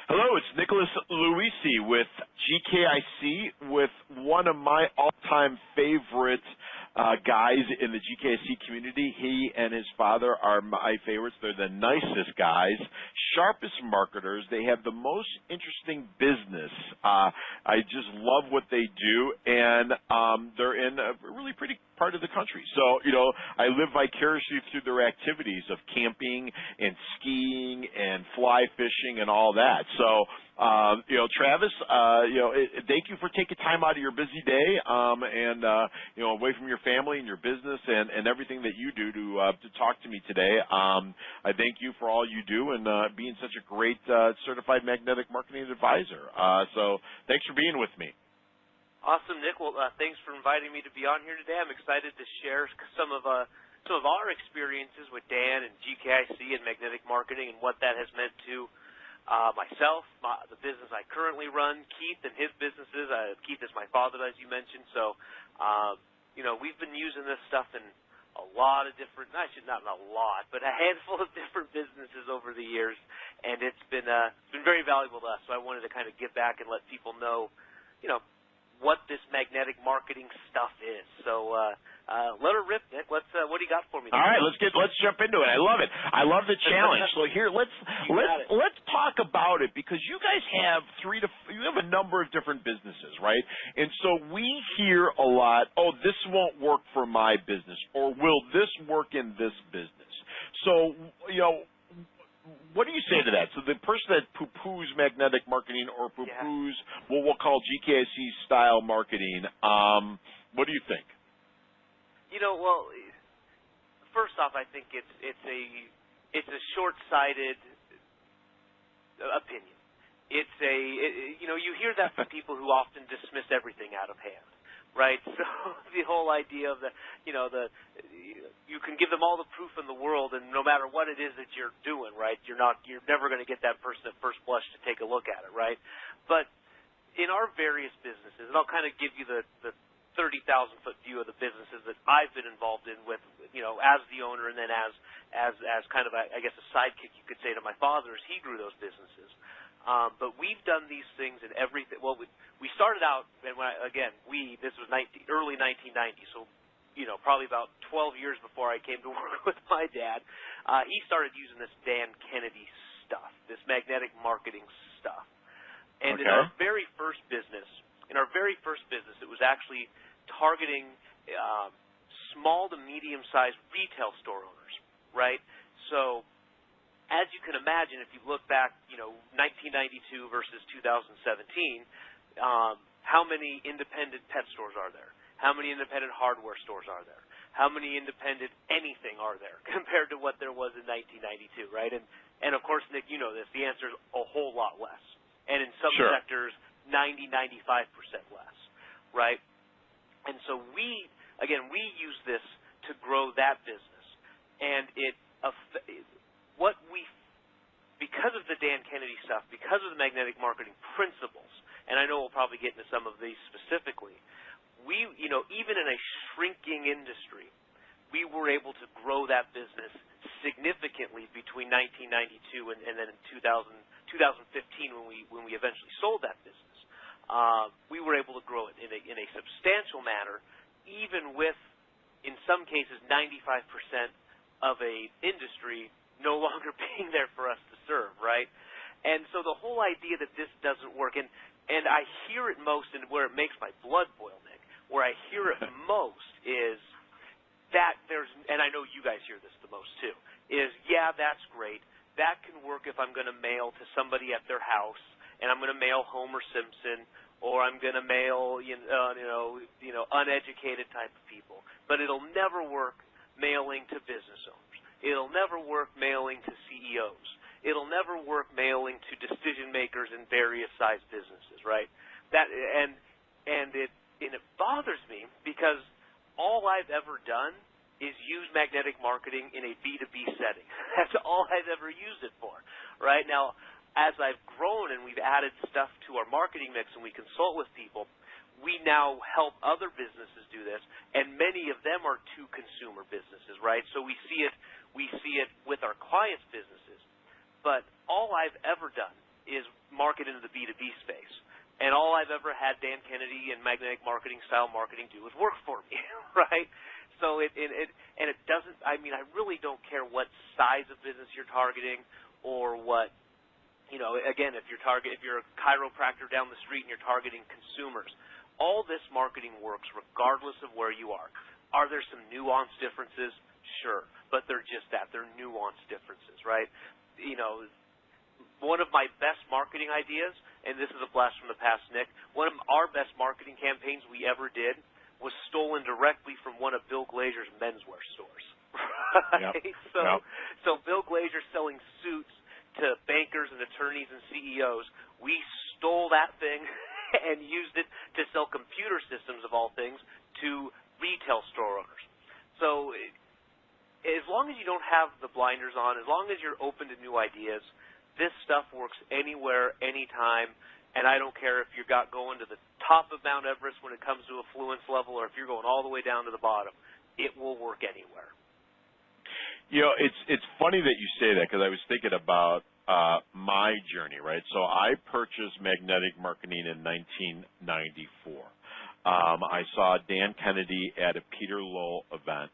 Hello, it's Nicholas Luisi with GKIC, with one of my all-time favorite guys in the GKIC community. He and his father are my favorites. They're the nicest guys, sharpest marketers. They have the most interesting business. I just love what they do, and they're in a really pretty part of the country. So, I live vicariously through their activities of camping and skiing and fly fishing and all that. So, Travis, thank you for taking time out of your busy day, and away from your family and your business and everything that you do to talk to me today. I thank you for all you do and being such a great certified magnetic marketing advisor. So, thanks for being with me. Awesome, Nick. Well, thanks for inviting me to be on here today. I'm excited to share some of our experiences with Dan and GKIC and magnetic marketing and what that has meant to myself, the business I currently run, Keith and his businesses. Keith is my father, as you mentioned. So, we've been using this stuff in a lot of different, not a lot, but a handful of different businesses over the years, and it's been very valuable to us. So I wanted to kind of give back and let people know, what this magnetic marketing stuff is. So let her rip, Nick. What do you got for me? All right, let's jump into it. I love it. I love the challenge. So here, let's talk about it, because you guys have you have a number of different businesses, right? And so we hear a lot, oh, this won't work for my business, or will this work in this business? So, what do you say to that? So the person that poo-poos magnetic marketing or poo-poos what we'll call GKIC style marketing, what do you think? Well, first off, I think it's a short-sighted opinion. You hear that from people who often dismiss everything out of hand, right? So the whole idea of you can give them all the proof in the world, and no matter what it is that you're doing, right, you're never going to get that person at first blush to take a look at it, right? But in our various businesses, and I'll kind of give you the 30,000-foot view of the businesses that I've been involved in with, as the owner, and then as kind of a sidekick, you could say, to my father as he grew those businesses. But we've done these things in everything. Well, we started out, and this was early 1990, so probably about 12 years before I came to work with my dad. He started using this Dan Kennedy stuff, this magnetic marketing stuff. And in our very first business, it was actually targeting small to medium-sized retail store owners, right? So, as you can imagine, if you look back, 1992 versus 2017, how many independent pet stores are there? How many independent hardware stores are there? How many independent anything are there compared to what there was in 1992, right? And of course, Nick, you know this, the answer is a whole lot less. And in some sectors, 95% less, right? And so we use this to grow that business. And because of the Dan Kennedy stuff, because of the magnetic marketing principles, and I know we'll probably get into some of these specifically, even in a shrinking industry, we were able to grow that business significantly between 1992 and then in 2015 when we eventually sold that business. We were able to grow it in a substantial manner, even with, in some cases, 95% of a industry no longer being there for us to serve, right? And so the whole idea that this doesn't work, and I hear it most, and where it makes my blood boil, Nick, where I hear it most is that and I know you guys hear this the most too, is, yeah, that's great. That can work if I'm going to mail to somebody at their house, and I'm going to mail Homer Simpson, or I'm going to mail, uneducated type of people. But it'll never work mailing to business owners. It'll never work mailing to CEOs. It'll never work mailing to decision makers in various size businesses, right? It bothers me because all I've ever done is use magnetic marketing in a B2B setting. That's all I've ever used it for, right? Now, as I've grown and we've added stuff to our marketing mix and we consult with people, we now help other businesses do this, and many of them are to-consumer businesses, right? So we see it with our clients' businesses. But all I've ever done is market into the B2B space. And all I've ever had Dan Kennedy and Magnetic Marketing style marketing do is work for me, right? So it doesn't, I mean, I really don't care what size of business you're targeting or what, you know, again, if you're a chiropractor down the street and you're targeting consumers, all this marketing works regardless of where you are. Are there some nuanced differences? Sure, but they're just that. They're nuanced differences, right? You know, one of my best marketing ideas, and this is a blast from the past, Nick, one of our best marketing campaigns we ever did was stolen directly from one of Bill Glazer's menswear stores. Right? Yep. So Bill Glazer selling suits to bankers and attorneys and CEOs. We stole that thing and used it to sell computer systems, of all things, to retail store owners. So as long as you don't have the blinders on, as long as you're open to new ideas, this stuff works anywhere, anytime, and I don't care if you're going to the top of Mount Everest when it comes to affluence level or if you're going all the way down to the bottom. It will work anywhere. You know, it's funny that you say that because I was thinking about my journey, right? So I purchased Magnetic Marketing in 1994. I saw Dan Kennedy at a Peter Lowell event,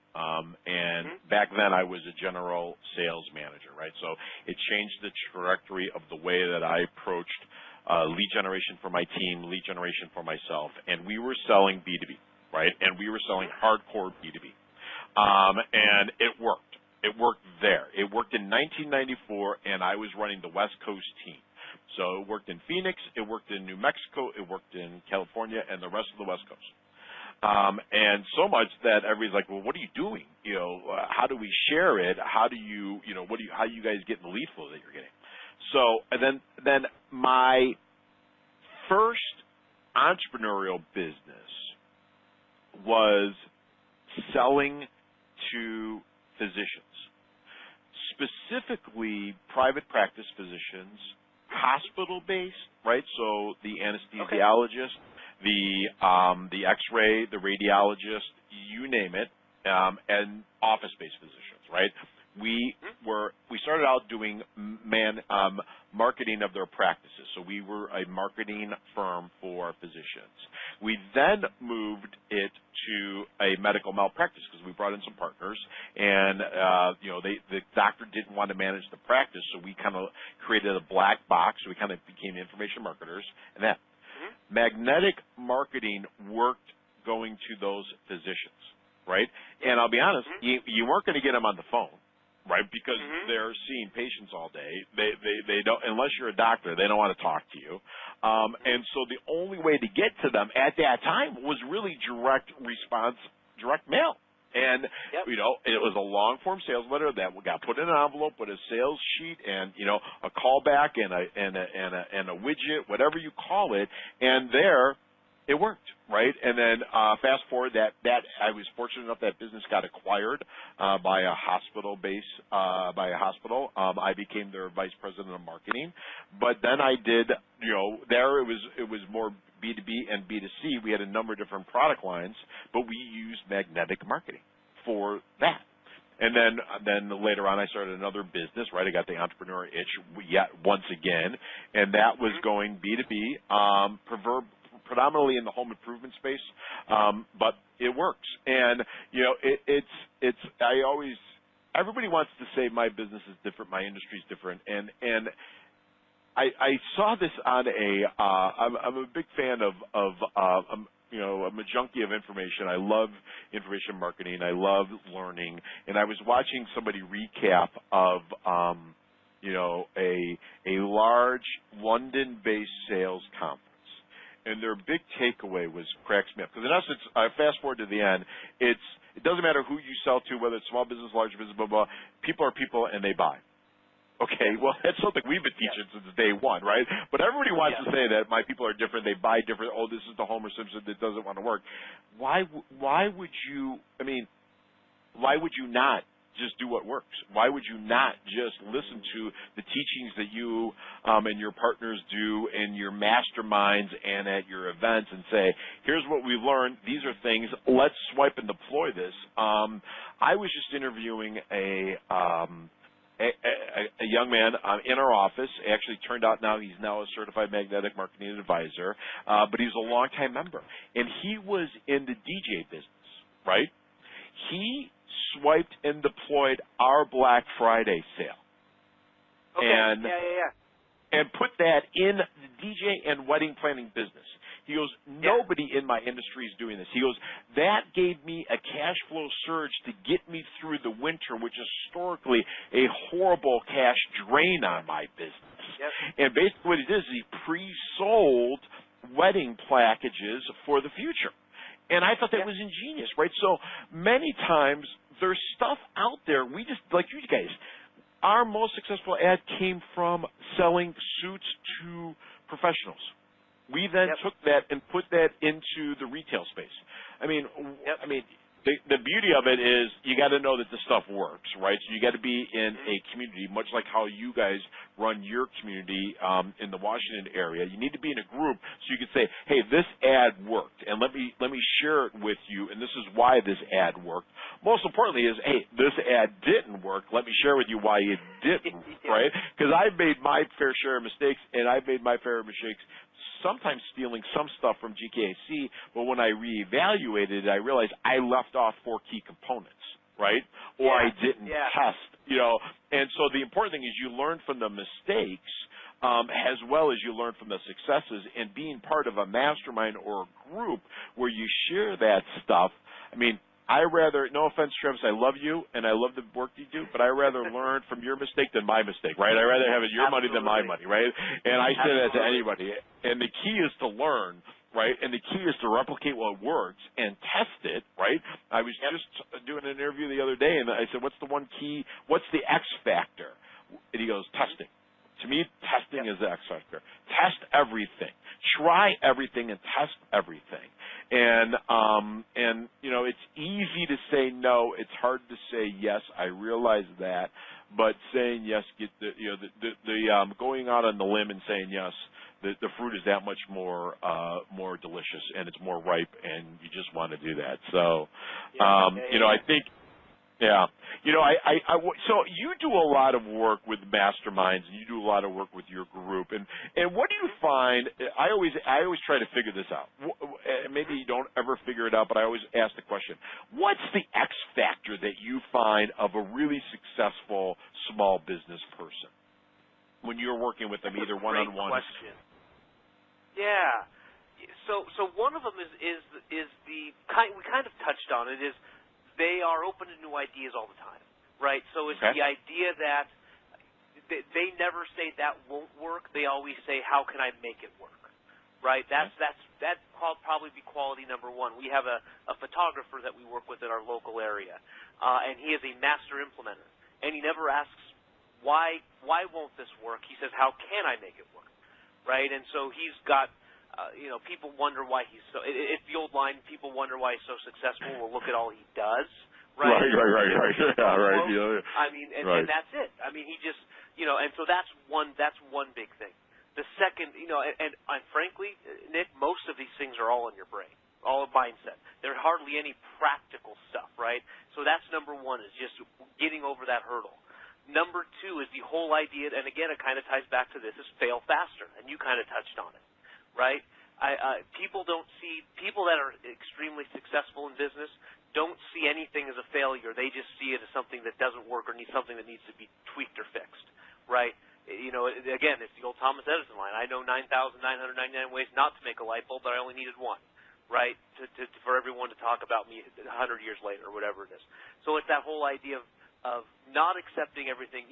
and back then I was a general sales manager, right? So it changed the trajectory of the way that I approached lead generation for my team, lead generation for myself, and we were selling B2B, right? And we were selling hardcore B2B, and it worked. It worked there. It worked in 1994, and I was running the West Coast team. So it worked in Phoenix, it worked in New Mexico, it worked in California, and the rest of the West Coast. And so much that everybody's like, well, what are you doing? You know, how do we share it? How do you, you know, how are you guys getting the lead flow that you're getting? So and then my first entrepreneurial business was selling to physicians, specifically private practice physicians, hospital-based, right? So the anesthesiologist, the X-ray, the radiologist, you name it, and office-based physicians, right? We started out doing marketing of their practices. So we were a marketing firm for physicians. We then moved it to a medical malpractice because we brought in some partners, and you know, the doctor didn't want to manage the practice, so we kind of created a black box. So we kind of became information marketers, and that Magnetic Marketing worked going to those physicians, right? And I'll be honest, you weren't going to get them on the phone. Right, because they're seeing patients all day. They don't, unless you're a doctor, they don't want to talk to you. And so the only way to get to them at that time was really direct response, direct mail. And you know, it was a long form sales letter that got put in an envelope with a sales sheet and, you know, a callback and a widget, whatever you call it. And there, it worked, right? And then fast forward, that I was fortunate enough that business got acquired by a hospital I became their vice president of marketing. But then I did, you know, there it was more B2B and B2C. We had a number of different product lines, but we used Magnetic Marketing for that. And then later on, I started another business, right? I got the entrepreneur itch yet once again, and that was going B2B, predominantly in the home improvement space, but it works. And you know, everybody wants to say my business is different, my industry is different, and I saw this on I'm a big fan of you know, I'm a junkie of information. I love information marketing. I love learning, and I was watching somebody recap of you know, a large London-based sales conference. And their big takeaway cracks me up. Because in essence, fast forward to the end, it doesn't matter who you sell to, whether it's small business, large business, blah, blah. People are people and they buy. Okay, well, that's something we've been teaching since day one, right? But everybody wants to say that my people are different, they buy different, oh, this is the Homer Simpson that doesn't want to work. Why would you not just do what works? Why would you not just listen to the teachings that you and your partners do in your masterminds and at your events and say, here's what we learned, these are things, let's swipe and deploy this. I was just interviewing a young man in our office. Actually, turned out now he's now a certified magnetic marketing advisor, but he's a longtime member, and he was in the DJ business, right? He swiped and deployed our Black Friday sale, Okay. and Yeah. and put that in the DJ and wedding planning business. He goes, nobody in my industry is doing this. He goes, that gave me a cash flow surge to get me through the winter, which is historically a horrible cash drain on my business. Yep. And basically what he did is he pre-sold wedding packages for the future. And I thought that was ingenious, right? So many times there's stuff out there. We just, like you guys, our most successful ad came from selling suits to professionals. We then took that and put that into the retail space. I mean, the beauty of it is you got to know that the stuff works, right? So you got to be in a community, much like how you guys run your community in the Washington area. You need to be in a group so you can say, hey, this ad worked, and let me share it with you, and this is why this ad worked. Most importantly is, hey, this ad didn't work. Let me share with you why it didn't, right? Because I've made my fair share of mistakes, and I've made my fair mistakes sometimes stealing some stuff from GKIC, but when I reevaluated it, I realized I left off 4 key components, right? Or I didn't test, And so the important thing is you learn from the mistakes as well as you learn from the successes, and being part of a mastermind or a group where you share that stuff. I mean, no offense, Travis, I love you and I love the work you do, but I rather learn from your mistake than my mistake, right? I rather have it your money than my money, right? And I say that to anybody. And the key is to learn, right? And the key is to replicate what works and test it, right? I was just doing an interview the other day, and I said, what's the one key? What's the X factor? And he goes, testing. To me, testing is the X factor. Test everything. Try everything and test everything. And it's easy to say no. It's hard to say yes. I realize that, but saying yes, going out on the limb and saying yes, the fruit is that much more delicious, and it's more ripe, and you just want to do that. So, I think. Yeah. So you do a lot of work with masterminds, and you do a lot of work with your group. And what do you find? I always try to figure this out. Maybe you don't ever figure it out, but I always ask the question, what's the X factor that you find of a really successful small business person when you're working with them, either one-on-one? Great question. Yeah. So one of them is the kind we kind of touched on it, is they are open to new ideas all the time, right? So it's the idea that they never say that won't work. They always say, how can I make it work, right? That probably be quality number one. We have a photographer that we work with in our local area, and he is a master implementer, and he never asks, why won't this work? He says, how can I make it work, right? And so he's got people wonder why he's so. It's the old line: people wonder why he's so successful. Well, look at all he does, right? Right. Yeah, right. Yeah. I mean, and that's it. I mean, he just, and so that's one big thing. The second, and frankly, Nick, most of these things are all in your brain, all of mindset. There's hardly any practical stuff, right? So that's number one, is just getting over that hurdle. Number two is the whole idea, and again, it kind of ties back to this: is fail faster, and you kind of touched on it. Right? People that are extremely successful in business don't see anything as a failure. They just see it as something that doesn't work or something that needs to be tweaked or fixed. Right? Again, it's the old Thomas Edison line. I know 9,999 ways not to make a light bulb, but I only needed one. Right? For everyone to talk about me 100 years later or whatever it is. So it's that whole idea of not accepting everything,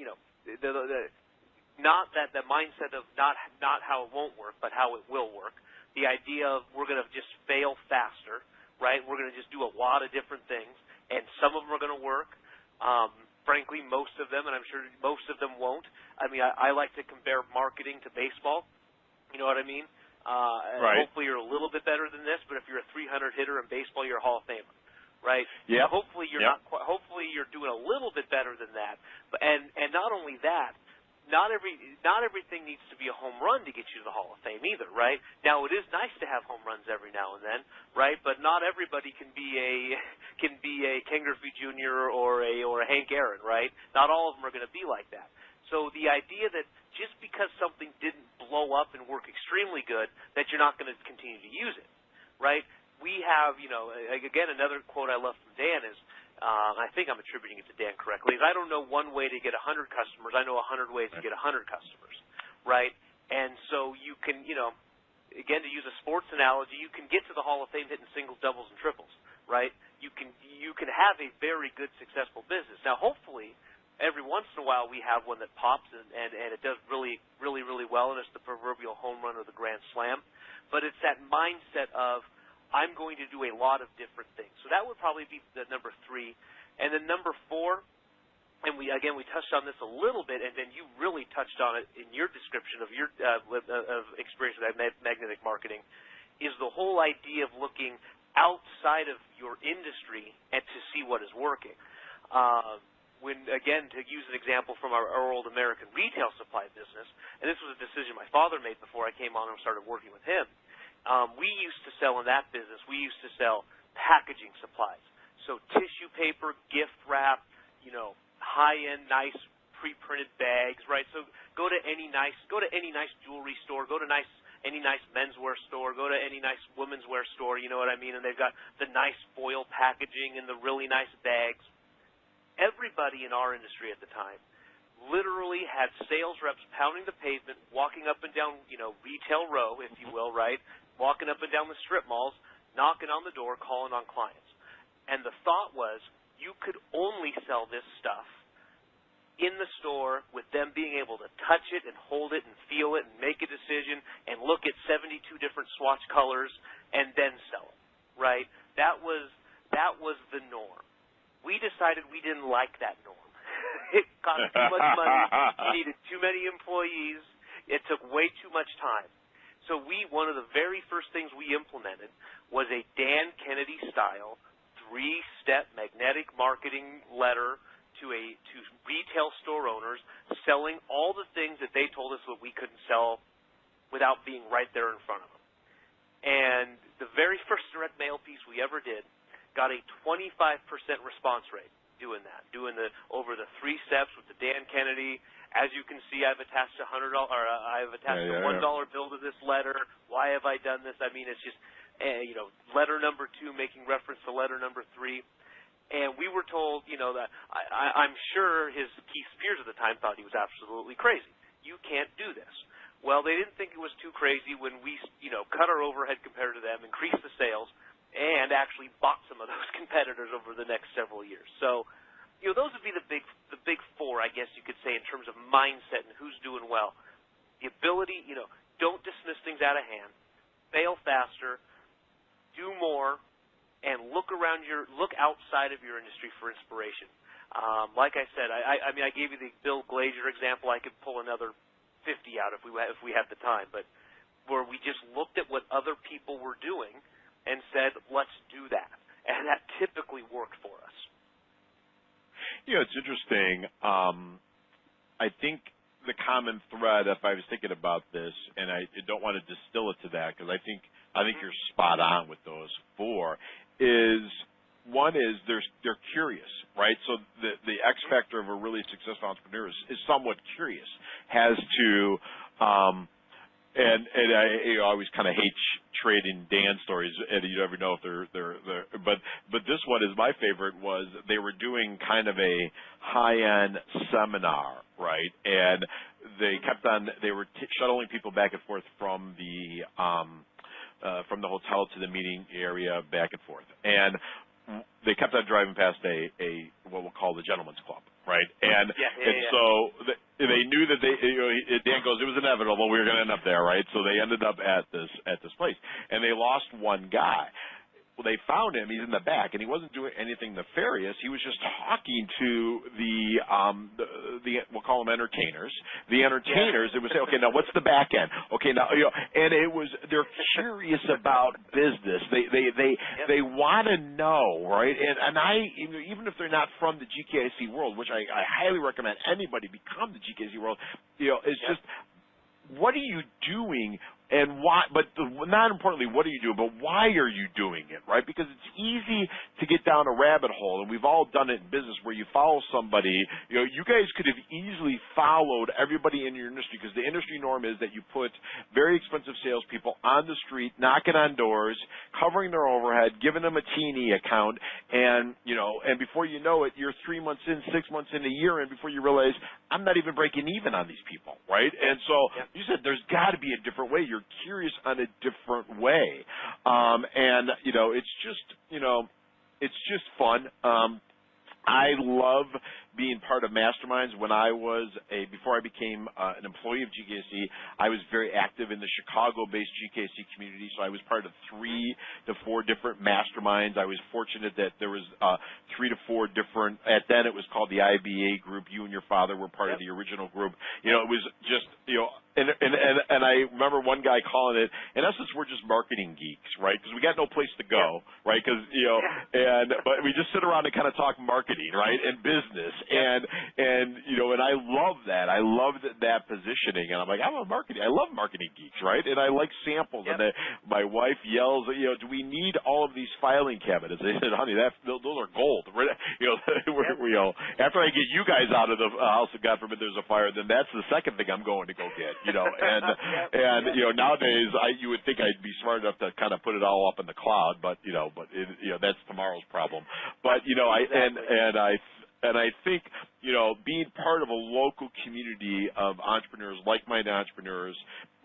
not that the mindset of not how it won't work, but how it will work. The idea of we're going to just fail faster, right? We're going to just do a lot of different things, and some of them are going to work. Frankly, most of them, and I'm sure most of them won't. I mean, I like to compare marketing to baseball. You know what I mean? Right. Hopefully you're a little bit better than this, but if you're a 300 hitter in baseball, you're a Hall of Famer. Right? Yeah. Hopefully you're not. Hopefully you're doing a little bit better than that. And not only that, not everything needs to be a home run to get you to the Hall of Fame either, right? Now, it is nice to have home runs every now and then, right? But not everybody can be a Ken Griffey Jr. or a Hank Aaron, right? Not all of them are going to be like that. So the idea that just because something didn't blow up and work extremely good, that you're not going to continue to use it, right? We have, again, another quote I love from Dan is, I think I'm attributing it to Dan correctly, is I don't know one way to get 100 customers. I know 100 ways to get 100 customers, right? And so you can, again, to use a sports analogy, you can get to the Hall of Fame hitting singles, doubles, and triples, right? You can have a very good, successful business. Now, hopefully, every once in a while we have one that pops and it does really, really, really well, and it's the proverbial home run or the grand slam. But it's that mindset of, I'm going to do a lot of different things. So that would probably be the number 3. And then number 4, and we touched on this a little bit, and then you really touched on it in your description of your of experience with magnetic marketing, is the whole idea of looking outside of your industry and to see what is working. Again, to use an example from our old American retail supply business, and this was a decision my father made before I came on and started working with him. We used to sell in that business, we used to sell packaging supplies. So tissue paper, gift wrap, high-end, nice pre-printed bags, right? So go to any nice jewelry store, go to any nice menswear store, go to any nice women's wear store, you know what I mean? And they've got the nice foil packaging and the really nice bags. Everybody in our industry at the time literally had sales reps pounding the pavement, walking up and down, retail row, if you will, right? Walking up and down the strip malls, knocking on the door, calling on clients. And the thought was, you could only sell this stuff in the store with them being able to touch it and hold it and feel it and make a decision and look at 72 different swatch colors and then sell it, right? That was the norm. We decided we didn't like that norm. It cost too much money. You needed too many employees. It took way too much time. So one of the very first things we implemented was a Dan Kennedy style 3-step magnetic marketing letter to retail store owners selling all the things that they told us that we couldn't sell without being right there in front of them. And the very first direct mail piece we ever did got a 25% response rate doing over the 3 steps with the Dan Kennedy. As you can see, I've attached a $100 or I've attached a $1 bill to this letter. Why have I done this? I mean, it's just letter number 2 making reference to letter number 3. And we were told, that I'm sure his Keith's peers at the time thought he was absolutely crazy. You can't do this. Well, they didn't think it was too crazy when we, cut our overhead compared to them, increased the sales, and actually bought some of those competitors over the next several years. So, those would be the big 4, I guess you could say, in terms of mindset and who's doing well. The ability, don't dismiss things out of hand, fail faster, do more, and look outside of your industry for inspiration. Like I said, I mean, I gave you the Bill Glazier example. I could pull another 50 out if we had the time, but where we just looked at what other people were doing and said, let's do that. And that typically worked for us. It's interesting. I think the common thread, if I was thinking about this, and I don't want to distill it to that because I think you're spot on with those 4, is one is they're curious, right? So the X factor of a really successful entrepreneur is somewhat curious, has to and I always kind of hate trading Dan stories, and you never know if they're but this one is my favorite. Was they were doing kind of a high-end seminar, right? And they were shuttling people back and forth from the hotel to the meeting area, back and forth, and they kept on driving past a what we'll call the gentleman's club, right? And so they knew that Dan goes, it was inevitable we were going to end up there, right? So they ended up at this place, and they lost one guy. well, they found him. He's in the back, and he wasn't doing anything nefarious. He was just talking to the we'll call them entertainers. The entertainers, they would say, okay, now what's the back end? Okay, now and it was they're curious about business. They want to know, right? And I even if they're not from the GKIC world, which I highly recommend anybody become the GKIC world. It's just what are you doing and why, but not importantly, what are you doing, but why are you doing it, right? Because it's easy to get down a rabbit hole, and we've all done it in business where you follow somebody. You guys could have easily followed everybody in your industry because the industry norm is that you put very expensive salespeople on the street, knocking on doors, covering their overhead, giving them a T&E account, and before you know it, you're 3 months in, 6 months in, a year in before you realize I'm not even breaking even on these people, right? And so you said there's got to be a different way. You're curious on a different way, and it's just fun. I love being part of masterminds. Before I became an employee of GKIC, I was very active in the Chicago-based GKIC community, so I was part of 3 to 4 different masterminds. I was fortunate that there was 3 to 4 different, then it was called the IBA group. You and your father were part of the original group. It was just, and I remember one guy calling it, in essence, we're just marketing geeks, right? Because we got no place to go, right? Because, but we just sit around and kind of talk marketing, right? And business. And I love that. I love that positioning. And I'm like, I love marketing geeks, right? And I like samples. And my wife yells, do we need all of these filing cabinets? They said, honey, those are gold. After I get you guys out of the house, and God forbid there's a fire, then that's the second thing I'm going to go get, And nowadays you would think I'd be smart enough to kind of put it all up in the cloud, but that's tomorrow's problem. But I think, being part of a local community of entrepreneurs, like-minded entrepreneurs,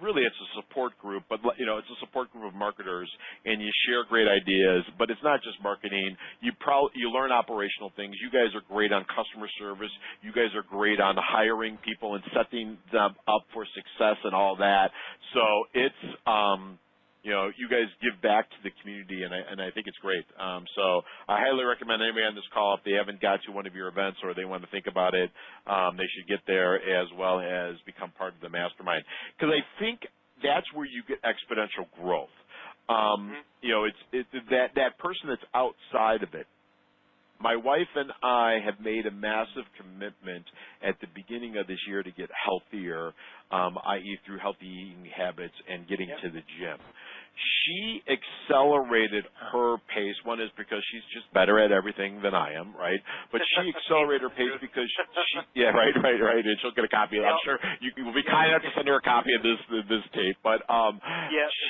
really it's a support group, but, it's a support group of marketers, and you share great ideas, but it's not just marketing. You learn operational things. You guys are great on customer service. You guys are great on hiring people and setting them up for success and all that. So it's, you guys give back to the community, and I think it's great. So I highly recommend anybody on this call, if they haven't got to one of your events or they want to think about it, they should get there as well as become part of the mastermind. Because I think that's where you get exponential growth. It's that person that's outside of it. My wife and I have made a massive commitment at the beginning of this year to get healthier, i.e. through healthy eating habits and getting to the gym. She accelerated her pace. One is because she's just better at everything than I am, right? But she accelerated her pace because right. And she'll get a copy of it. I'm sure you will be kind enough to send her a copy of this tape. But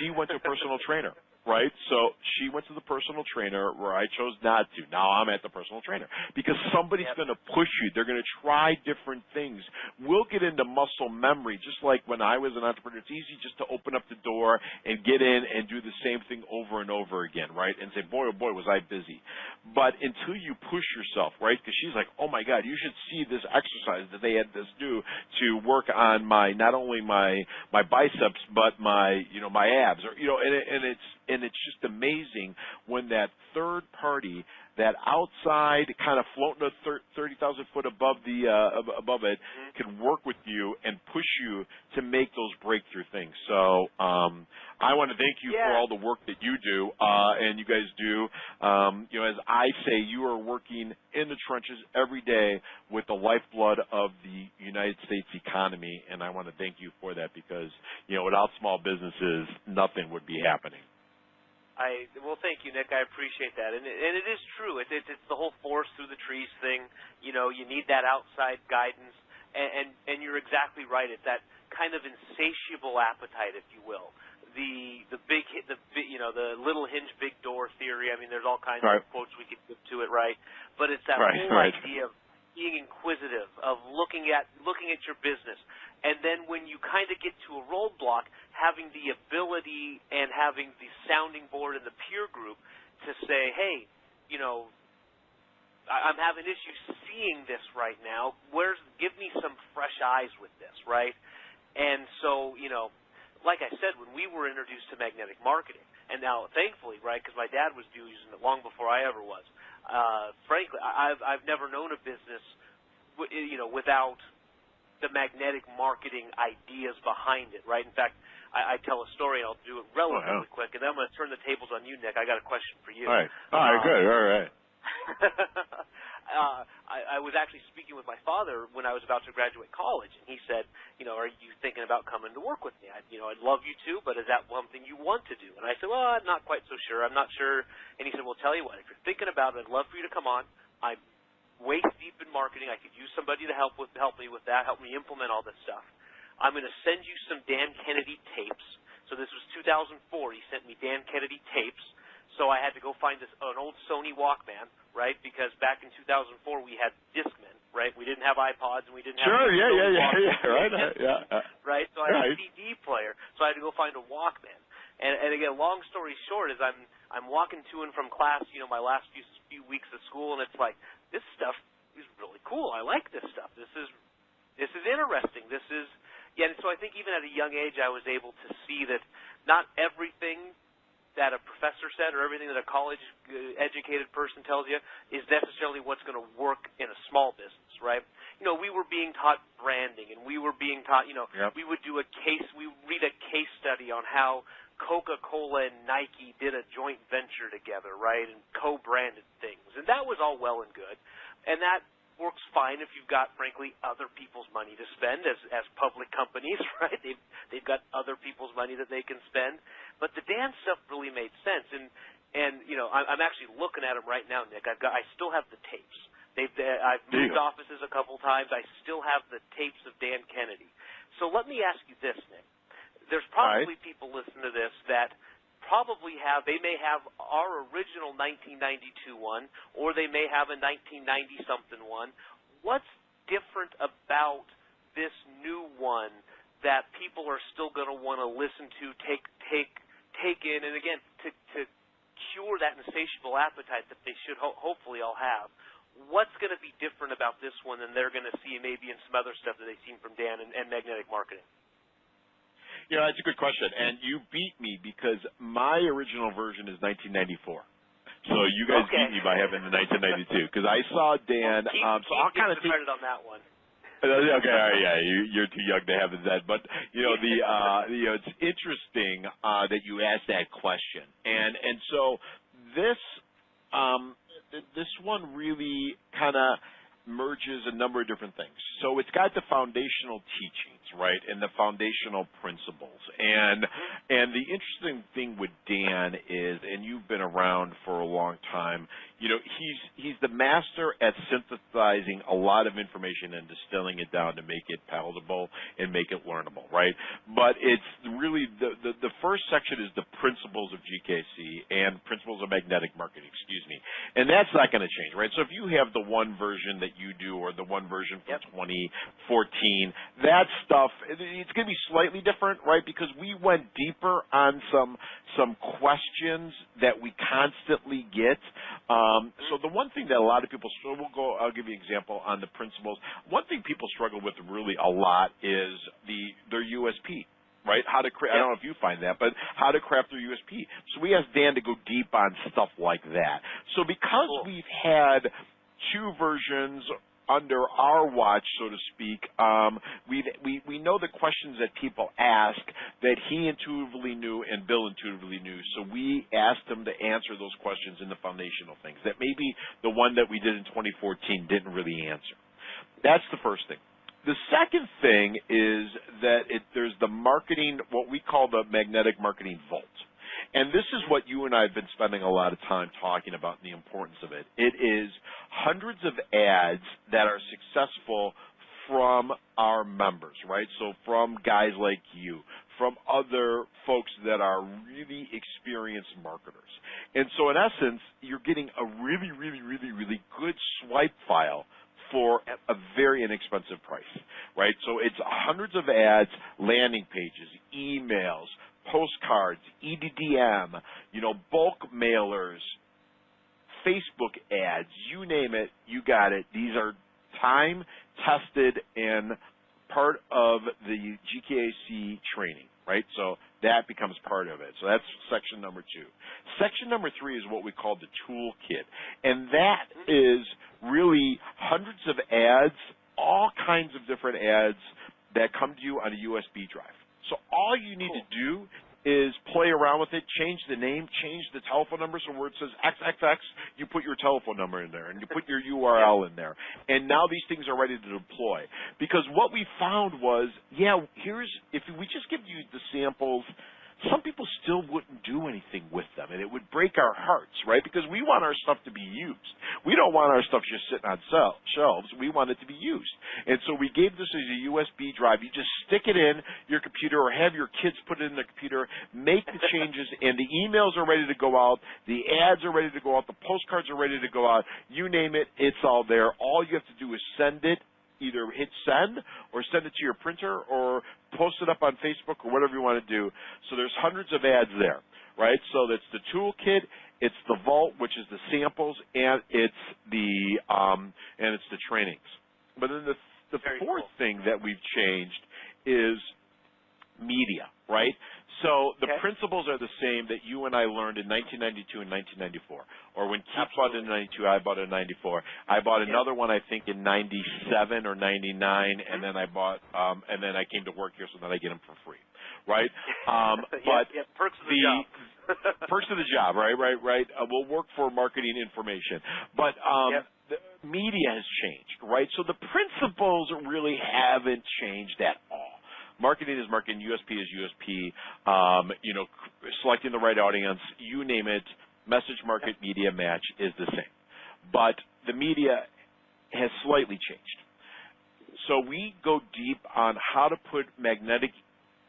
she went to a personal trainer. Right? So she went to the personal trainer where I chose not to. Now I'm at the personal trainer because somebody's going to push you. They're going to try different things. We'll get into muscle memory just like when I was an entrepreneur. It's easy just to open up the door and get in and do the same thing over and over again, right? And say, boy, oh boy, was I busy. But until you push yourself, right? Because she's like, oh my God, you should see this exercise that they had this do to work on not only my biceps, but my abs, or, and it's just amazing when that third party, that outside kind of floating 30,000 foot above it, can work with you and push you to make those breakthrough things. So I want to thank you for all the work that you do and you guys do. As I say, you are working in the trenches every day with the lifeblood of the United States economy, and I want to thank you for that because without small businesses, nothing would be happening. Well, thank you, Nick. I appreciate that, and it is true. It's the whole forest through the trees thing. You need that outside guidance, and you're exactly right. It's that kind of insatiable appetite, if you will. The little hinge, big door theory. I mean, there's all kinds of quotes we could give to it, right? But it's that whole idea of being inquisitive, of looking at your business. And then when you kind of get to a roadblock, having the ability and having the sounding board in the peer group to say, hey, I'm having issues seeing this right now. Give me some fresh eyes with this, right? And so, like I said, when we were introduced to magnetic marketing, and now thankfully, right, because my dad was using it long before I ever was. Frankly, I've never known a business, without the magnetic marketing ideas behind it, right? In fact, I tell a story, and I'll do it relatively quick, and then I'm going to turn the tables on you, Nick. I got a question for you. All right, good, all right. I was actually speaking with my father when I was about to graduate college, and he said, are you thinking about coming to work with me? I'd love you to, but is that something you want to do? And I said, well, I'm not quite so sure. I'm not sure. And he said, well, tell you what, if you're thinking about it, I'd love for you to come on. I'm waist deep in marketing. I could use somebody to help me with that, help me implement all this stuff. I'm going to send you some Dan Kennedy tapes. So this was 2004. He sent me Dan Kennedy tapes. So I had to go find an old Sony Walkman, right? Because back in 2004 we had Discman, right? We didn't have iPods and we didn't have right? So I had a CD player. So I had to go find a Walkman. And again, long story short is I'm walking to and from class, my last few weeks of school, and it's like, this stuff is really cool. I like this stuff. This is interesting. And so I think even at a young age I was able to see that not everything that a professor said or everything that a college-educated person tells you is necessarily what's going to work in a small business, right? We were being taught branding, and we were being taught, we would do we read a case study on how Coca-Cola and Nike did a joint venture together, right, and co-branded things. And that was all well and good. And that works fine if you've got, frankly, other people's money to spend as public companies, right? They've got other people's money that they can spend. But the Dan stuff really made sense. And I'm actually looking at them right now, Nick. I still have the tapes. I've moved offices a couple times. I still have the tapes of Dan Kennedy. So let me ask you this, Nick. There's probably people listening to this that they may have our original 1992 one, or they may have a 1990-something one. What's different about this new one that people are still going to want to listen to, take in, and again, to cure that insatiable appetite that they should hopefully all have? What's going to be different about this one than they're going to see maybe in some other stuff that they've seen from Dan and magnetic marketing? That's a good question, and you beat me because my original version is 1994. So you guys beat me by having the 1992 because I saw Dan. So I'll kind of take credit on that one. Okay, all right, yeah, you're too young to have that, but it's interesting that you asked that question, and so this one really kind of merges a number of different things. So it's got the foundational teachings, right, and the foundational principles. And the interesting thing with Dan is, and you've been around for a long time, he's the master at synthesizing a lot of information and distilling it down to make it palatable and make it learnable, right? But it's really the first section is the principles of GKC and principles of magnetic marketing, and that's not going to change, right? So if you have the one version that you do or the one version from 2014, that stuff, it's going to be slightly different, right? Because we went deeper on some questions that we constantly get. So the one thing that a lot of people struggle, I'll give you an example on the principles. One thing people struggle with really a lot is their USP. Right? How to create, I don't know if you find that, but how to craft their USP. So we asked Dan to go deep on stuff like that. So because we've had two versions under our watch, so to speak, we know the questions that people ask that he intuitively knew and Bill intuitively knew. So we asked him to answer those questions in the foundational things that maybe the one that we did in 2014 didn't really answer. That's the first thing. The second thing is that there's the marketing, what we call the magnetic marketing vault. And this is what you and I have been spending a lot of time talking about and the importance of it. It is hundreds of ads that are successful from our members, right? So from guys like you, from other folks that are really experienced marketers. And so in essence, you're getting a really, really, really, really good swipe file for a very inexpensive price, right? So it's hundreds of ads, landing pages, emails, postcards, EDDM, bulk mailers, Facebook ads, you name it, you got it. These are time-tested and part of the GKAC training, right? So that becomes part of it. So that's section number 2. Section number 3 is what we call the toolkit, and that is really hundreds of ads, all kinds of different ads that come to you on a USB drive. So all you need to do is play around with it, change the name, change the telephone number, so where it says XXX, you put your telephone number in there, and you put your URL in there. And now these things are ready to deploy. Because what we found was, if we just give you the samples, some people still wouldn't do anything with them, and it would break our hearts, right? Because we want our stuff to be used. We don't want our stuff just sitting on shelves. We want it to be used. And so we gave this as a USB drive. You just stick it in your computer or have your kids put it in the computer, make the changes, and the emails are ready to go out, the ads are ready to go out, the postcards are ready to go out. You name it, it's all there. All you have to do is send it, either hit send or send it to your printer or post it up on Facebook or whatever you want to do. So there's hundreds of ads there, right? So that's the toolkit, it's the vault, which is the samples, and it's the trainings. But then the fourth thing that we've changed is media, right? So the principles are the same that you and I learned in 1992 and 1994. Or when Keith bought it in 92, I bought it in 94. I bought another one, I think, in 97 or 99, and then I came to work here, so then I get them for free, right? But perks of the job. Perks of the job, right? We'll work for marketing information. But the media has changed, right? So the principles really haven't changed at all. Marketing is marketing, USP is USP, selecting the right audience, you name it, message, market, media match is the same. But the media has slightly changed. So we go deep on how to put magnetic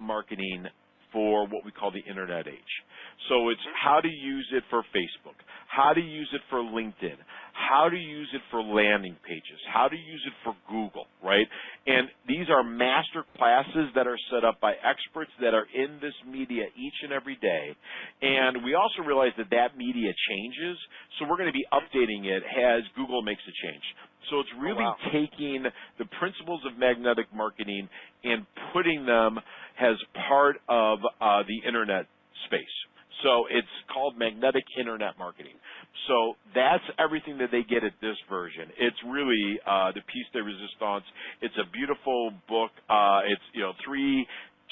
marketing for what we call the internet age. So it's how to use it for Facebook, how to use it for LinkedIn, how to use it for landing pages, how to use it for Google, right? And these are master classes that are set up by experts that are in this media each and every day. And we also realize that that media changes, so we're going to be updating it as Google makes a change. So it's really taking the principles of magnetic marketing and putting them as part of the internet space. So it's called magnetic internet marketing. So that's everything that they get at this version. It's really the piece de resistance. It's a beautiful book. It's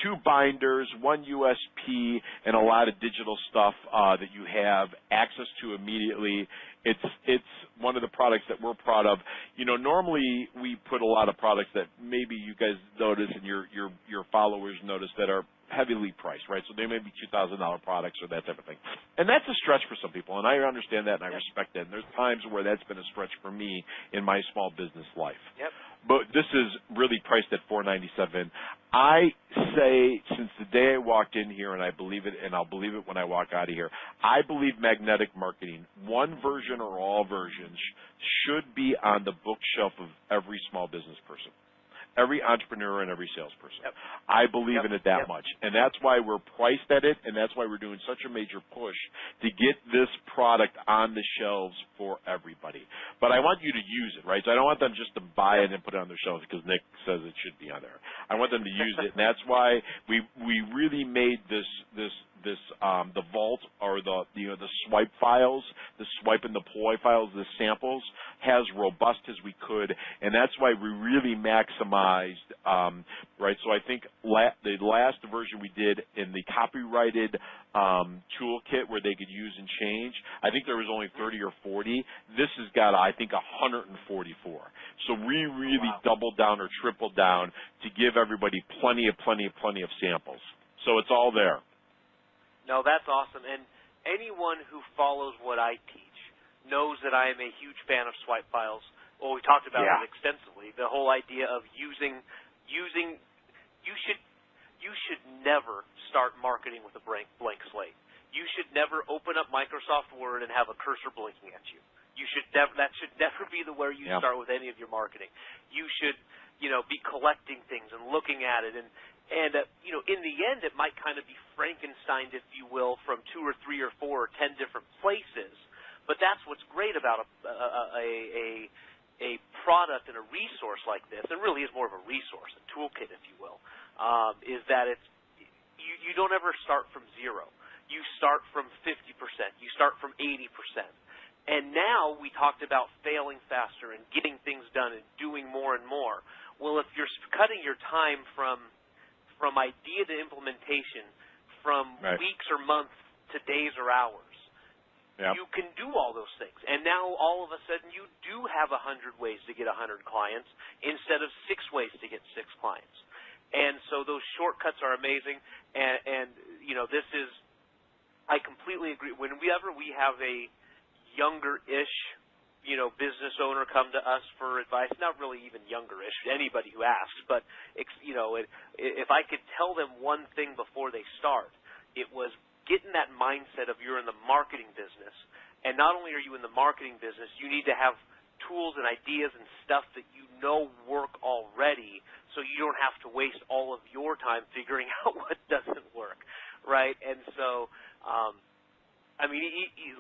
two binders, one USP, and a lot of digital stuff that you have access to immediately. It's one of the products that we're proud of. Normally we put a lot of products that maybe you guys notice and your followers notice that are heavily priced, right? So they may be $2,000 products or that type of thing. And that's a stretch for some people, and I understand that and I respect that. And there's times where that's been a stretch for me in my small business life. Yep. But this is really priced at $497. I say since the day I walked in here, and I believe it, and I'll believe it when I walk out of here, I believe magnetic marketing, one version or all versions, should be on the bookshelf of every small business person, every entrepreneur and every salesperson. Yep. I believe in it that much. And that's why we're priced at it, and that's why we're doing such a major push to get this product on the shelves for everybody. But I want you to use it, right? So I don't want them just to buy it and put it on their shelves because Nick says it should be on there. I want them to use it, and that's why we really made the vault, or the swipe files, the swipe and deploy files, the samples, as robust as we could, and that's why we really maximized, right? So I think the last version we did in the copyrighted toolkit where they could use and change, I think there was only 30 or 40. This has got, I think, 144. So we really doubled down or tripled down to give everybody plenty of samples. So it's all there. No, that's awesome. And anyone who follows what I teach knows that I am a huge fan of swipe files. Well, we talked about it extensively. The whole idea of using you should never start marketing with a blank slate. You should never open up Microsoft Word and have a cursor blinking at you. That should never be the way you start with any of your marketing. You should, be collecting things and looking at it, and in the end, it might kind of be Frankenstein, if you will, from 2 or 3 or 4 or 10 different places. But that's what's great about a product and a resource like this. It really is more of a resource, a toolkit, if you will, is that you you don't ever start from zero. You start from 50%. You start from 80%. And now we talked about failing faster and getting things done and doing more and more. Well, if you're cutting your time from idea to implementation, from weeks or months to days or hours, you can do all those things. And now all of a sudden you do have 100 ways to get 100 clients instead of 6 ways to get 6 clients. And so those shortcuts are amazing. And you know, this is, I completely agree. Whenever we have a younger-ish, you know, business owner come to us for advice, not really even younger-ish, anybody who asks, but, you know, if I could tell them one thing before they start, it was get in that mindset of you're in the marketing business, and not only are you in the marketing business, you need to have tools and ideas and stuff that you know work already, so you don't have to waste all of your time figuring out what doesn't work, right? And so, I mean,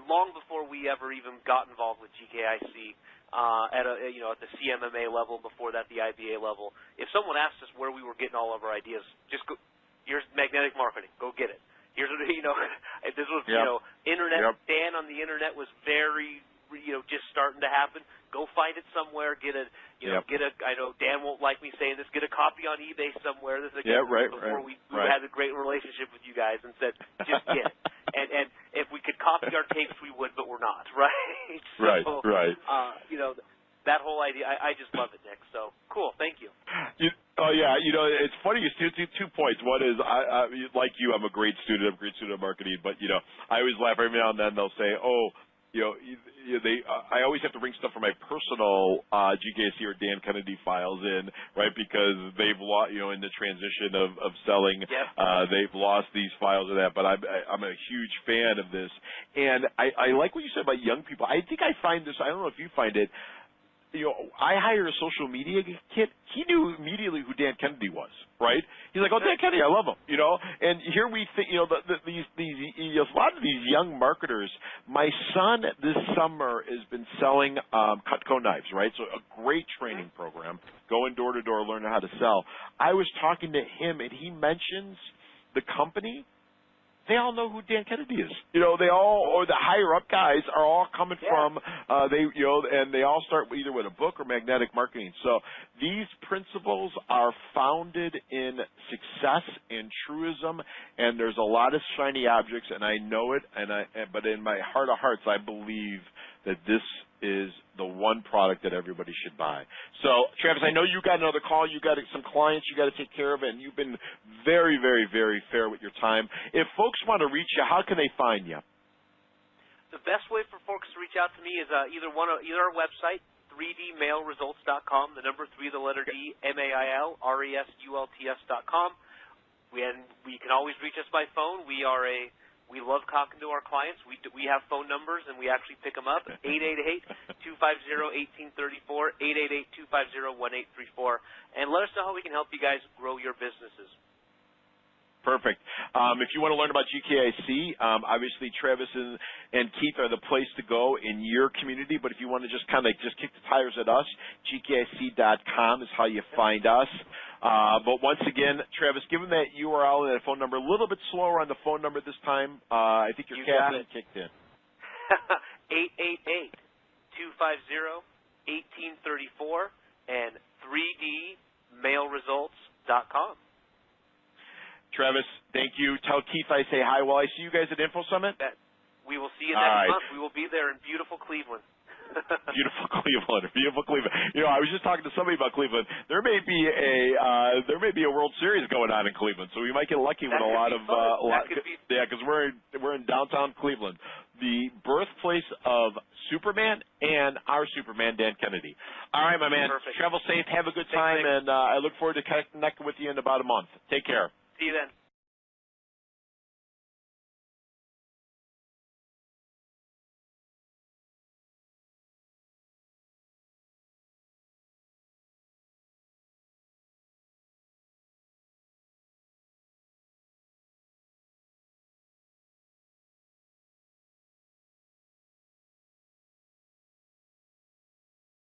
long before we ever even got involved with GKIC, at the CMMA level, before that the IBA level, if someone asked us where we were getting all of our ideas, just go, here's magnetic marketing, go get it. Here's what, you know, this was, you know, internet, Dan on the internet was very, you know, just starting to happen. Go find it somewhere, get a, you know, I know Dan won't like me saying this, get a copy on eBay somewhere. This again, before we had a great relationship with you guys and said, just get it. And if we could copy our tapes, we would, but we're not, right? So, you know, that whole idea, I just love it, Nick. So, cool. Thank you. Oh, yeah. You know, it's funny. You see 2 points. One is, I like you, I'm a great student. I'm a great student of marketing. But, you know, I always laugh every now and then. They'll say, oh, you know, I always have to bring stuff from my personal GKIC or Dan Kennedy files in, right, because they've lost, you know, in the transition of selling, they've lost these files or that. But I'm a huge fan of this. And I like what you said about young people. I think I find this, I don't know if you find it, you know, I hired a social media kid. He knew immediately who Dan Kennedy was, right? He's like, oh, Dan Kennedy, I love him, you know. And here we think, you know, these a lot of these young marketers. My son this summer has been selling Cutco knives, right? So a great training program, going door to door, learning how to sell. I was talking to him, and he mentions the company. They all know who Dan Kennedy is. You know, they all, or the higher up guys are all coming from, you know, and they all start either with a book or magnetic marketing. So these principles are founded in success and truism, and there's a lot of shiny objects, and I know it, but in my heart of hearts, I believe that this is the one product that everybody should buy. So, Travis, I know you got another call. You got some clients you got to take care of, and you've been very, very, very fair with your time. If folks want to reach you, how can they find you? The best way for folks to reach out to me is either our website, 3dmailresults.com, the number 3, the letter D, mailresults.com. We can always reach us by phone. We love talking to our clients. We have phone numbers, and we actually pick them up, 888-250-1834, 888-250-1834, and let us know how we can help you guys grow your businesses. Perfect. If you want to learn about GKIC, obviously Travis and Keith are the place to go in your community, but if you want to just kind of kick the tires at us, GKIC.com is how you find us. But once again, Travis, given that URL and that phone number, a little bit slower on the phone number this time, I think your caffeine kicked in. 888-250-1834 and 3dmailresults.com. Travis, thank you. Tell Keith I say hi while I see you guys at Info Summit. We will see you next month. We will be there in beautiful Cleveland. Beautiful Cleveland. You know, I was just talking to somebody about Cleveland. There may be a World Series going on in Cleveland, so we might get lucky with because we're in downtown Cleveland, the birthplace of Superman and our Superman, Dan Kennedy. All right, my man. Perfect. Travel safe. Have a good time, and I look forward to connecting with you in about a month. Take care. See you then.